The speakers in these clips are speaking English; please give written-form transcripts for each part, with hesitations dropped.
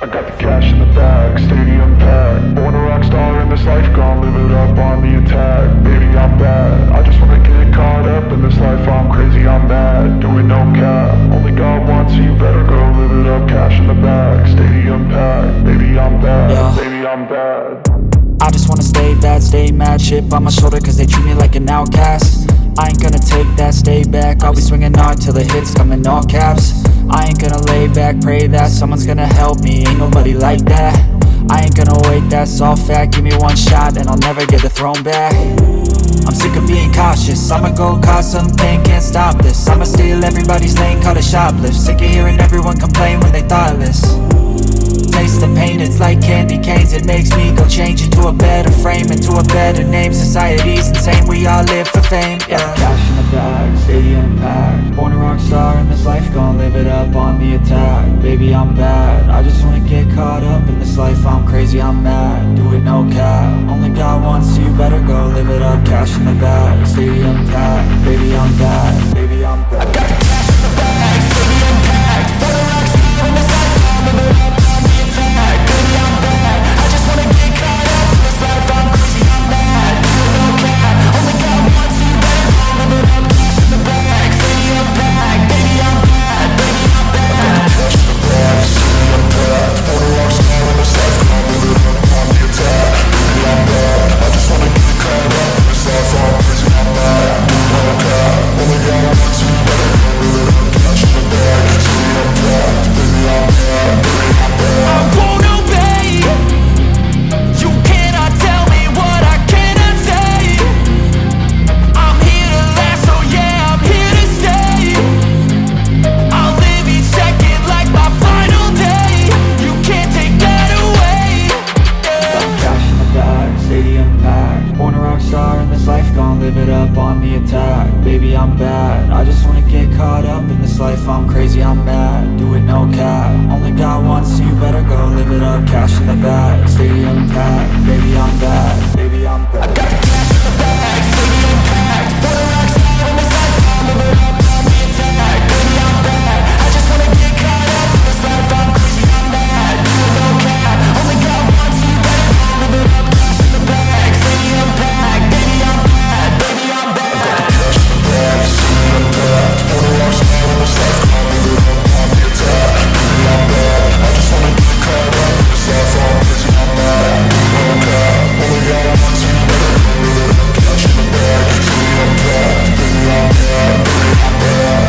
I got the cash in the bag, stadium packed. Born a rock star in this life, gon' live it up on the attack. Baby, I'm bad, I just wanna get caught up in this life. I'm crazy, I'm mad, doing no cap. Only God wants you, better go live it up. Cash in the bag, stadium packed. Baby, I'm bad, yeah. Baby, I'm bad. I just wanna stay bad, stay mad. Chip on my shoulder cause they treat me like an outcast. I ain't gonna take that, stay back. I'll be swinging hard till the hits come in all caps. I ain't gonna lay back, pray that someone's gonna help me. Ain't nobody like that. I ain't gonna wait, that's all fact. Give me one shot and I'll never get the throne back. I'm sick of being cautious, I'ma go cause some pain, can't stop this. I'ma steal everybody's lane, call it shoplift. Sick of hearing everyone complain when they thoughtless. Taste the pain, it's like candy canes. It makes me go change into a better frame, into a better name. Society's insane, we all live for fame, yeah. Cash in the bag, stadium packed. Born a rock star in this life, gon' live it up on the attack. Baby, I'm bad, I just wanna get caught up in this life. I'm crazy, I'm mad, do it no cap. Only God wants you, better go live it up. Cash in the bag, stadium packed. Baby, I'm bad, baby, I'm bad. I got the cash in the bag, stadium packed. Born a rock star in this life, gon' live it up. Baby, I'm bad, I just wanna get caught up in this life. I'm crazy, I'm mad, do it no cap. Only God wants you, better go live it up. Cash in the bag, stadium packed. Baby, I'm bad, baby, I'm bad. Cash in the bag, stadium packed. Born a rock star in this life, gon' live it up on the attack. Baby, I'm bad, I just wanna get caught up in this life. I'm crazy, I'm mad, do it no cap. Only God wants you, better go live it up. Cash in the bag, stadium packed. Baby, I'm bad, baby, I'm bad. I won't obey. You cannot tell me what I cannot say. I'm here to last, so yeah, I'm here to stay. I'll live each second like my final day. You can't take that away, yeah. Cash in the bag, stadium packed. Born a rock star in this life, gon' live it up on the attack. Baby, I'm bad, I just wanna get caught up in this life. I'm crazy, I'm mad, do it no cap. Only God wants you, better go live it up. Cash in the bag, stadium packed. Baby, I'm bad, baby, I'm bad. I got the cash in the bag, stadium packed. Born a rock star in this life, gon' live it up on the attack. Baby, I'm bad, I just wanna get caught up in this life. I'm crazy, I'm mad, do it no cap. Only God wants you, better go live it up. Cash in the bag, stadium packed. Baby, I'm bad, baby, I'm bad. I got the cash in the bag, stadium packed. Born a rock star in this life, gon' live it up on the attack. Baby, I'm bad, I just wanna get caught up in this life. I'm crazy, I'm mad, do it no cap. Only God wants you, better go live it up. Cash in the bag, stadium packed. Baby, I'm bad, baby, I'm bad.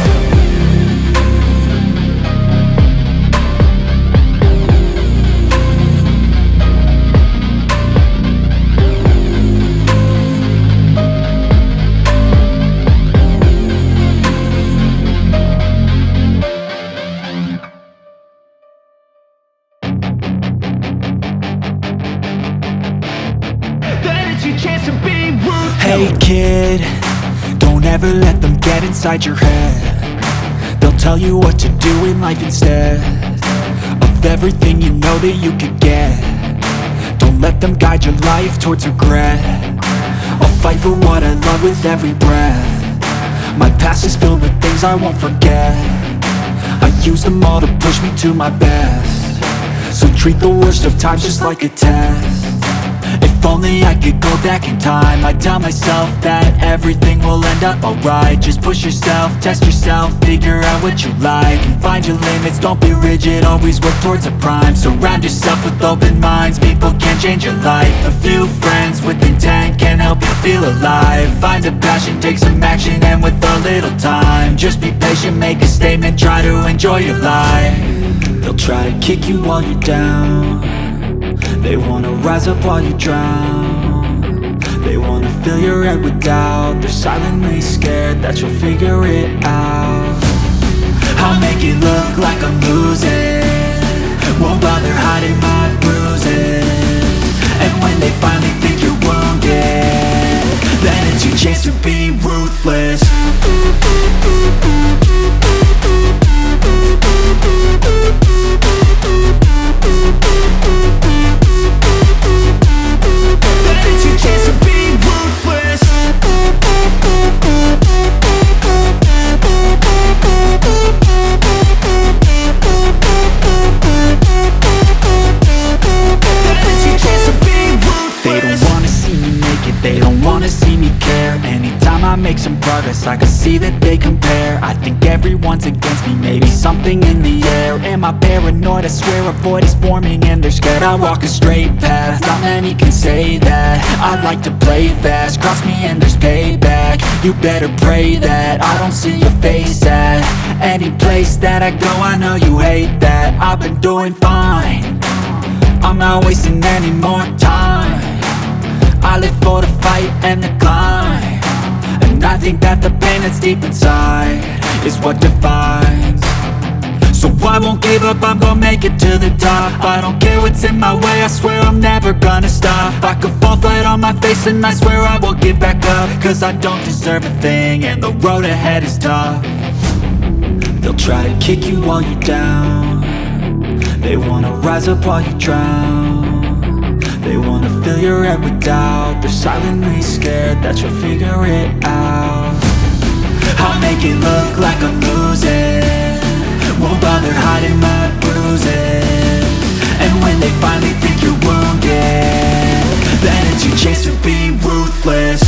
Hey kid, don't ever let them get inside your head. They'll tell you what to do in life instead of everything you know that you could get. Don't let them guide your life towards regret. I'll fight for what I love with every breath. My past is filled with things I won't forget. I use them all to push me to my best. So treat the worst of times just like a test. If only I could go back in time, I'd tell myself that everything will end up alright. Just push yourself, test yourself, figure out what you like, and find your limits, don't be rigid, always work towards a prime. Surround yourself with open minds, people can change your life. A few friends with intent can help you feel alive. Find a passion, take some action, and with a little time, just be patient, make a statement, try to enjoy your life. They'll try to kick you while you're down. They wanna rise up while you drown. They wanna fill your head with doubt. They're silently scared that you'll figure it out. I'll make it look like I'm losing, won't bother hiding my bruises. And when they finally think you're wounded, then it's your chance to be ruthless. I make some progress, I can see that they compare. I think everyone's against me, maybe something in the air. Am I paranoid? I swear a void is forming and they're scared. I walk a straight path, not many can say that. I like to play fast, cross me and there's payback. You better pray that I don't see your face at any place that I go. I know you hate that. I've been doing fine, I'm not wasting any more time. I live for the fight and the climb, and I think that the pain that's deep inside is what defines. So I won't give up, I'm gonna make it to the top. I don't care what's in my way, I swear I'm never gonna stop. I could fall flat on my face and I swear I will get back up, cause I don't deserve a thing and the road ahead is tough. They'll try to kick you while you're down, they wanna rise up while you drown. They wanna fill your head with doubt, they're silently scared that you'll figure it out. I'll make it look like I'm losing, won't bother hiding my bruises. And when they finally think you're wounded, then it's your chance to be ruthless.